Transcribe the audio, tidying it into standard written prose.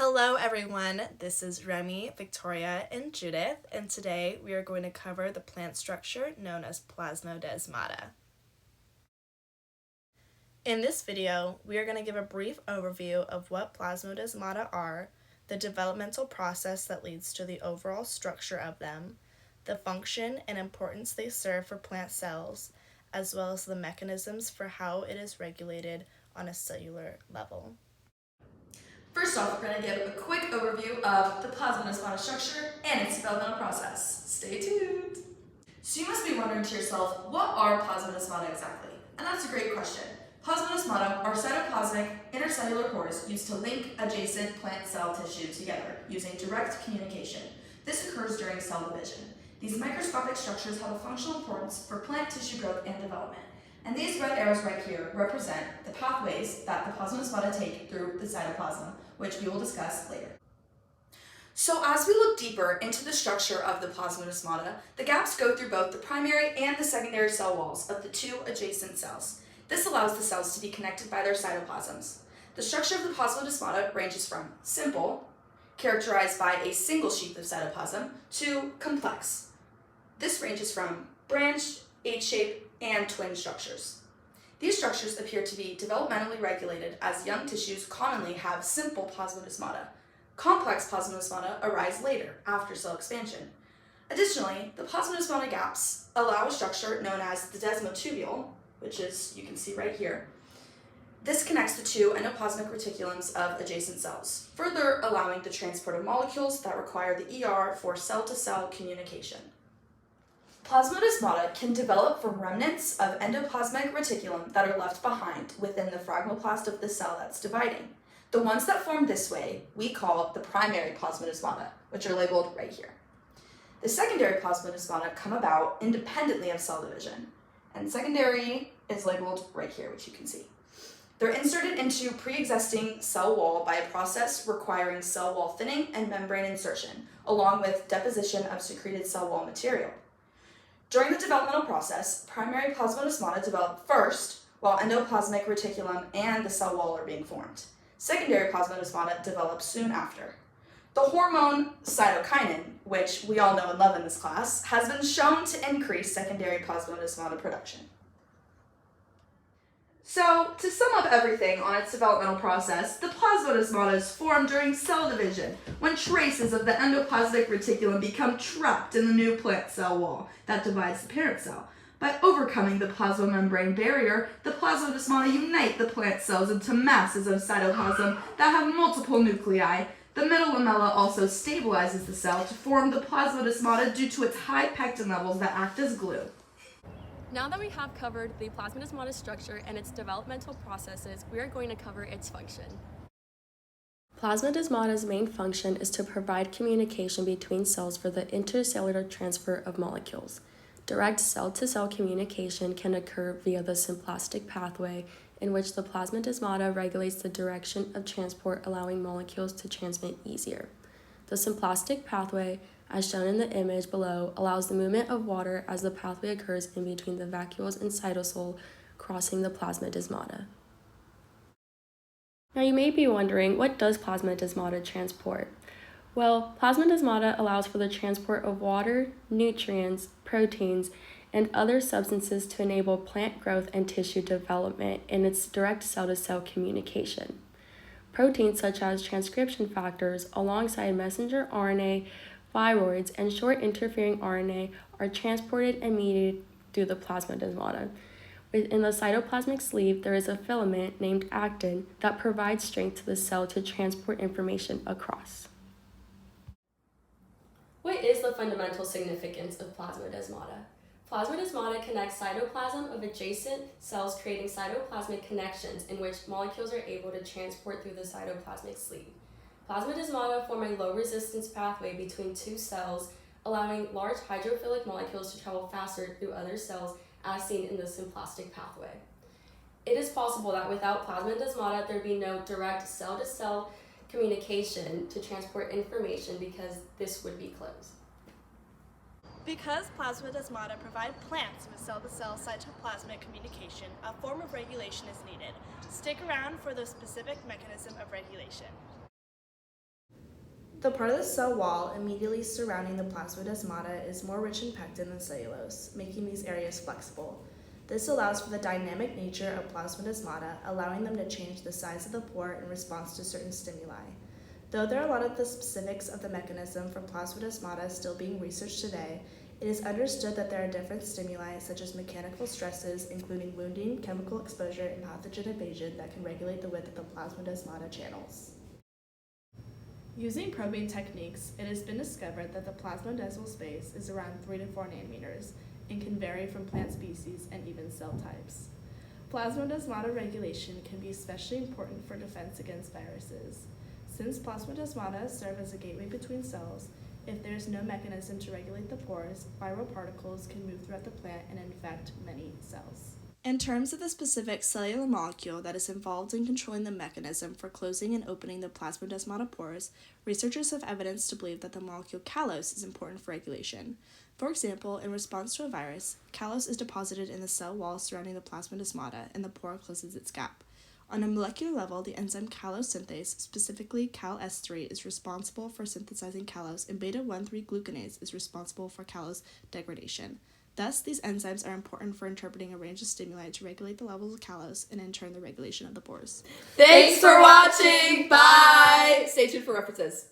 Hello everyone, this is Remy, Victoria, and Judith, and today we are going to cover the plant structure known as Plasmodesmata. In this video, we are going to give a brief overview of what Plasmodesmata are, the developmental process that leads to the overall structure of them, the function and importance they serve for plant cells, as well as the mechanisms for how it is regulated on a cellular level. First off, we're going to give a quick overview of the Plasmodesmata structure and its developmental process. Stay tuned! So you must be wondering to yourself, what are Plasmodesmata exactly? And that's a great question. Plasmodesmata are cytoplasmic intercellular pores used to link adjacent plant cell tissue together using direct communication. This occurs during cell division. These microscopic structures have a functional importance for plant tissue growth and development. And these red arrows right here represent the pathways that the Plasmodesmata take through the cytoplasm, which we will discuss later. So as we look deeper into the structure of the Plasmodesmata, the gaps go through both the primary and the secondary cell walls of the two adjacent cells. This allows the cells to be connected by their cytoplasms. The structure of the Plasmodesmata ranges from simple, characterized by a single sheath of cytoplasm, to complex. This ranges from branched, H-shaped, and twin structures. These structures appear to be developmentally regulated as young tissues commonly have simple Plasmodesmata. Complex Plasmodesmata arise later, after cell expansion. Additionally, the Plasmodesmata gaps allow a structure known as the desmotubule, which is, you can see right here. This connects the two endoplasmic reticulums of adjacent cells, further allowing the transport of molecules that require the ER for cell-to-cell communication. Plasmodesmata can develop from remnants of endoplasmic reticulum that are left behind within the phragmoplast of the cell that's dividing. The ones that form this way we call the primary Plasmodesmata, which are labeled right here. The secondary Plasmodesmata come about independently of cell division, and secondary is labeled right here, which you can see. They're inserted into pre-existing cell wall by a process requiring cell wall thinning and membrane insertion, along with deposition of secreted cell wall material. During the developmental process, primary Plasmodesmata develop first, while endoplasmic reticulum and the cell wall are being formed. Secondary Plasmodesmata develop soon after. The hormone cytokinin, which we all know and love in this class, has been shown to increase secondary Plasmodesmata production. So, to sum up everything on its developmental process, the Plasmodesmata is formed during cell division, when traces of the endoplasmic reticulum become trapped in the new plant cell wall that divides the parent cell. By overcoming the plasmamembrane barrier, the Plasmodesmata unite the plant cells into masses of cytoplasm that have multiple nuclei. The middle lamella also stabilizes the cell to form the Plasmodesmata due to its high pectin levels that act as glue. Now that we have covered the Plasmodesmata structure and its developmental processes, we are going to cover its function. Plasmodesmata's main function is to provide communication between cells for the intercellular transfer of molecules. Direct cell-to-cell communication can occur via the symplastic pathway, in which the Plasmodesmata regulates the direction of transport, allowing molecules to transmit easier. The symplastic pathway, as shown in the image below, allows the movement of water as the pathway occurs in between the vacuoles and cytosol, crossing the Plasmodesmata. Now you may be wondering, what does Plasmodesmata transport? Well, Plasmodesmata allows for the transport of water, nutrients, proteins, and other substances to enable plant growth and tissue development in its direct cell-to-cell communication. Proteins such as transcription factors alongside messenger RNA, viroids, and short interfering RNA are transported and mediated through the Plasmodesmata. Within the cytoplasmic sleeve, there is a filament named actin that provides strength to the cell to transport information across. What is the fundamental significance of Plasmodesmata? Plasmodesmata connects cytoplasm of adjacent cells, creating cytoplasmic connections in which molecules are able to transport through the cytoplasmic sleeve. Plasmodesmata form a low-resistance pathway between two cells, allowing large hydrophilic molecules to travel faster through other cells, as seen in the symplastic pathway. It is possible that without Plasmodesmata, there would be no direct cell-to-cell communication to transport information because this would be closed. Because Plasmodesmata provide plants with cell-to-cell cytoplasmic communication, a form of regulation is needed. Stick around for the specific mechanism of regulation. The part of the cell wall immediately surrounding the plasmodesmata is more rich in pectin than cellulose, making these areas flexible. This allows for the dynamic nature of plasmodesmata, allowing them to change the size of the pore in response to certain stimuli. Though there are a lot of the specifics of the mechanism for plasmodesmata still being researched today, it is understood that there are different stimuli such as mechanical stresses, including wounding, chemical exposure, and pathogen invasion that can regulate the width of the plasmodesmata channels. Using probing techniques, it has been discovered that the plasmodesmal space is around 3 to 4 nanometers and can vary from plant species and even cell types. Plasmodesmata regulation can be especially important for defense against viruses. Since plasmodesmata serve as a gateway between cells, if there is no mechanism to regulate the pores, viral particles can move throughout the plant and infect many cells. In terms of the specific cellular molecule that is involved in controlling the mechanism for closing and opening the plasmodesmata pores, researchers have evidence to believe that the molecule callose is important for regulation. For example, in response to a virus, callose is deposited in the cell wall surrounding the plasmodesmata, and the pore closes its gap. On a molecular level, the enzyme callose synthase, specifically CalS3, is responsible for synthesizing callose, and beta-1,3 glucanase is responsible for callose degradation. Thus, these enzymes are important for interpreting a range of stimuli to regulate the levels of callose and in turn the regulation of the pores. Thanks for watching. Bye. Stay tuned for references.